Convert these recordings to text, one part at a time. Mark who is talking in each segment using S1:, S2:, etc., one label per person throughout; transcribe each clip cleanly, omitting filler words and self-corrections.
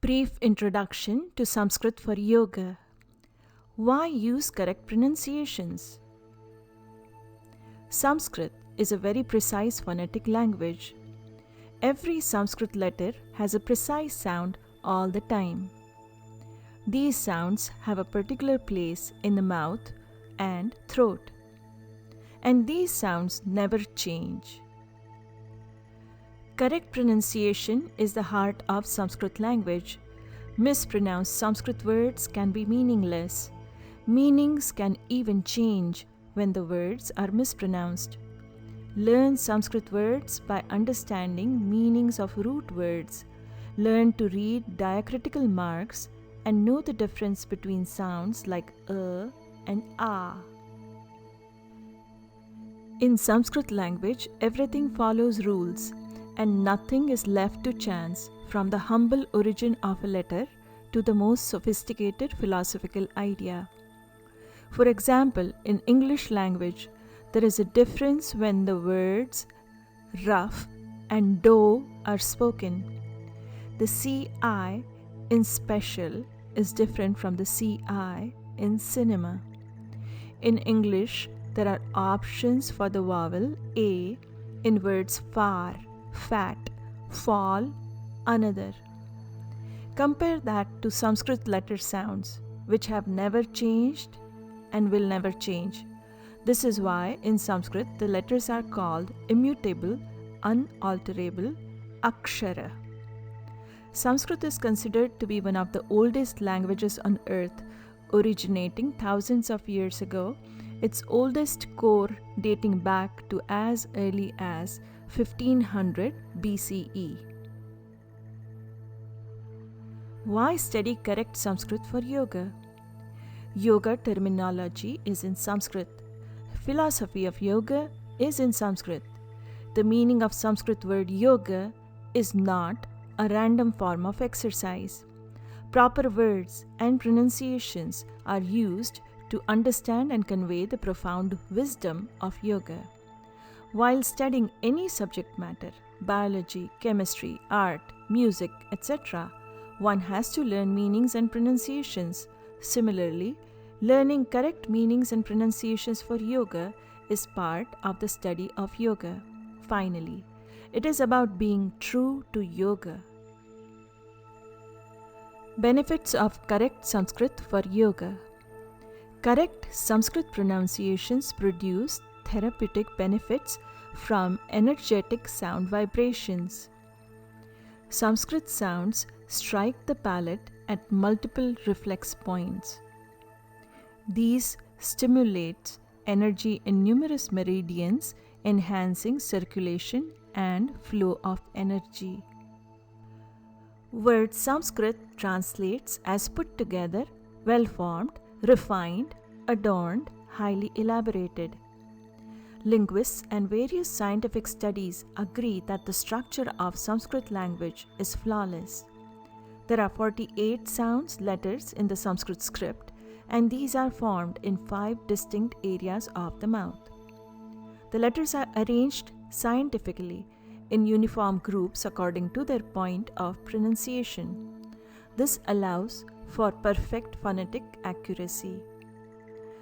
S1: Brief introduction to Sanskrit for yoga. Why use correct pronunciations? Sanskrit is a very precise phonetic language. Every Sanskrit letter has a precise sound all the time. These sounds have a particular place in the mouth and throat, and these sounds never change. Correct pronunciation is the heart of Sanskrit language. Mispronounced Sanskrit words can be meaningless. Meanings can even change when the words are mispronounced. Learn Sanskrit words by understanding meanings of root words. Learn to read diacritical marks and know the difference between sounds like and a. In Sanskrit language, everything follows rules, and nothing is left to chance, from the humble origin of a letter to the most sophisticated philosophical idea. For example, in English language, there is a difference when the words rough and dough are spoken. The CI in special is different from the CI in cinema. In English, there are options for the vowel A in words far, fat, fall, another. Compare that to Sanskrit letter sounds, which have never changed and will never change. This is why in Sanskrit the letters are called immutable, unalterable, akshara. Sanskrit is considered to be one of the oldest languages on earth, originating thousands of years ago, its oldest core dating back to as early as 1500 BCE. Why study correct Sanskrit for yoga? Yoga terminology is in Sanskrit. Philosophy of yoga is in Sanskrit. The meaning of Sanskrit word yoga is not a random form of exercise. Proper words and pronunciations are used to understand and convey the profound wisdom of yoga. While studying any subject matter, biology, chemistry, art, music, etc., one has to learn meanings and pronunciations. Similarly, learning correct meanings and pronunciations for yoga is part of the study of yoga. Finally, it is about being true to yoga. Benefits of correct Sanskrit for yoga. Correct Sanskrit pronunciations produce therapeutic benefits from energetic sound vibrations. Sanskrit sounds strike the palate at multiple reflex points. These stimulate energy in numerous meridians, enhancing circulation and flow of energy. Word Sanskrit translates as put together, well-formed, refined, adorned, highly elaborated. Linguists and various scientific studies agree that the structure of Sanskrit language is flawless. There are 48 sounds letters in the Sanskrit script, and these are formed in 5 distinct areas of the mouth. The letters are arranged scientifically in uniform groups according to their point of pronunciation. This allows for perfect phonetic accuracy.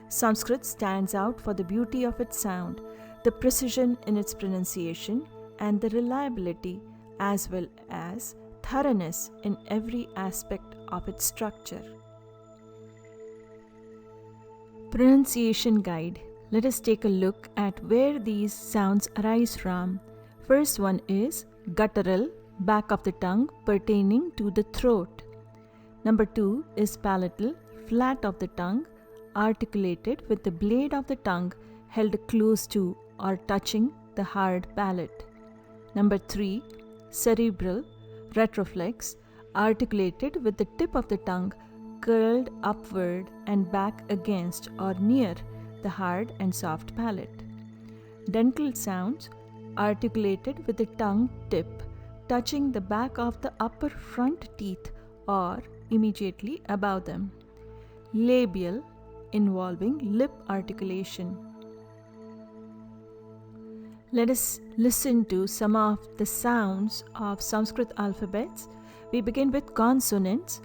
S1: Sanskrit stands out for the beauty of its sound, the precision in its pronunciation, and the reliability as well as thoroughness in every aspect of its structure. Pronunciation Guide. Let us take a look at where these sounds arise from. First one is guttural, back of the tongue, pertaining to the throat. Number 2 is palatal, flat of the tongue, articulated with the blade of the tongue held close to or touching the hard palate. Number 3, cerebral, retroflex, articulated with the tip of the tongue curled upward and back against or near the hard and soft palate. Dental sounds, articulated with the tongue tip touching the back of the upper front teeth or immediately above them. Labial, involving lip articulation. Let us listen to some of the sounds of Sanskrit alphabets We begin with consonants.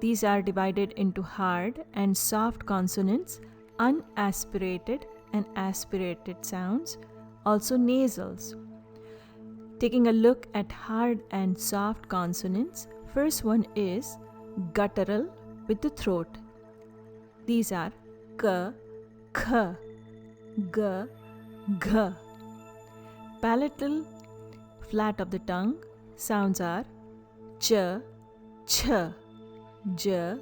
S1: These are divided into hard and soft consonants, unaspirated and aspirated sounds, also nasals. Taking a look at hard and soft consonants, first one is guttural with the throat. These are k, kh, g, gh. Palatal, flat of the tongue, sounds are ch, ch, j,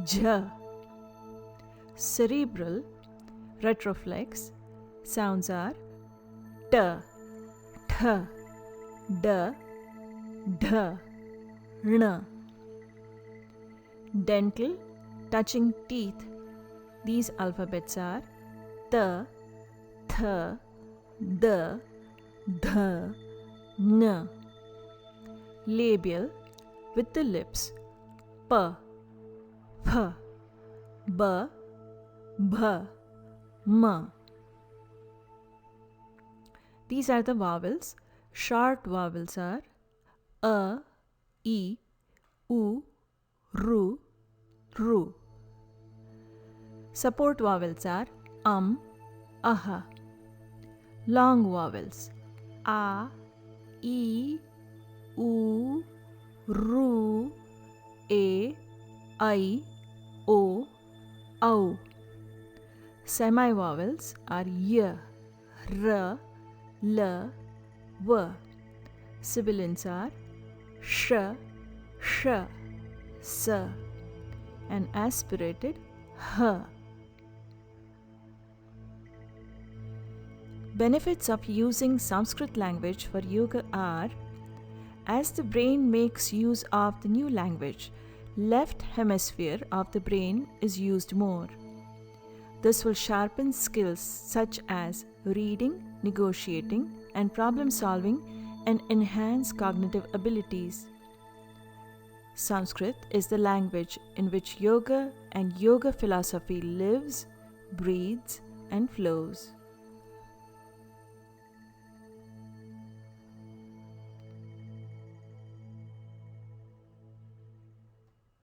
S1: jh. Cerebral, retroflex, sounds are t, th, d, dh, ण. Dental, touching teeth, these alphabets are t, th, d, dh, n. Labial, with the lips, p, ph, b, bh, m. These are the vowels. Short vowels are a, e, u, ru, ru. Support vowels are aha. Long vowels a, e, u, ru, e, I, o, au. Semi-vowels are y, r, l, v. Sibilants are sh, sh, s, and aspirated h. Benefits of using Sanskrit language for yoga are: as the brain makes use of the new language, left hemisphere of the brain is used more. This will sharpen skills such as reading, negotiating, and problem solving, and enhance cognitive abilities. Sanskrit is the language in which yoga and yoga philosophy lives, breathes, and flows.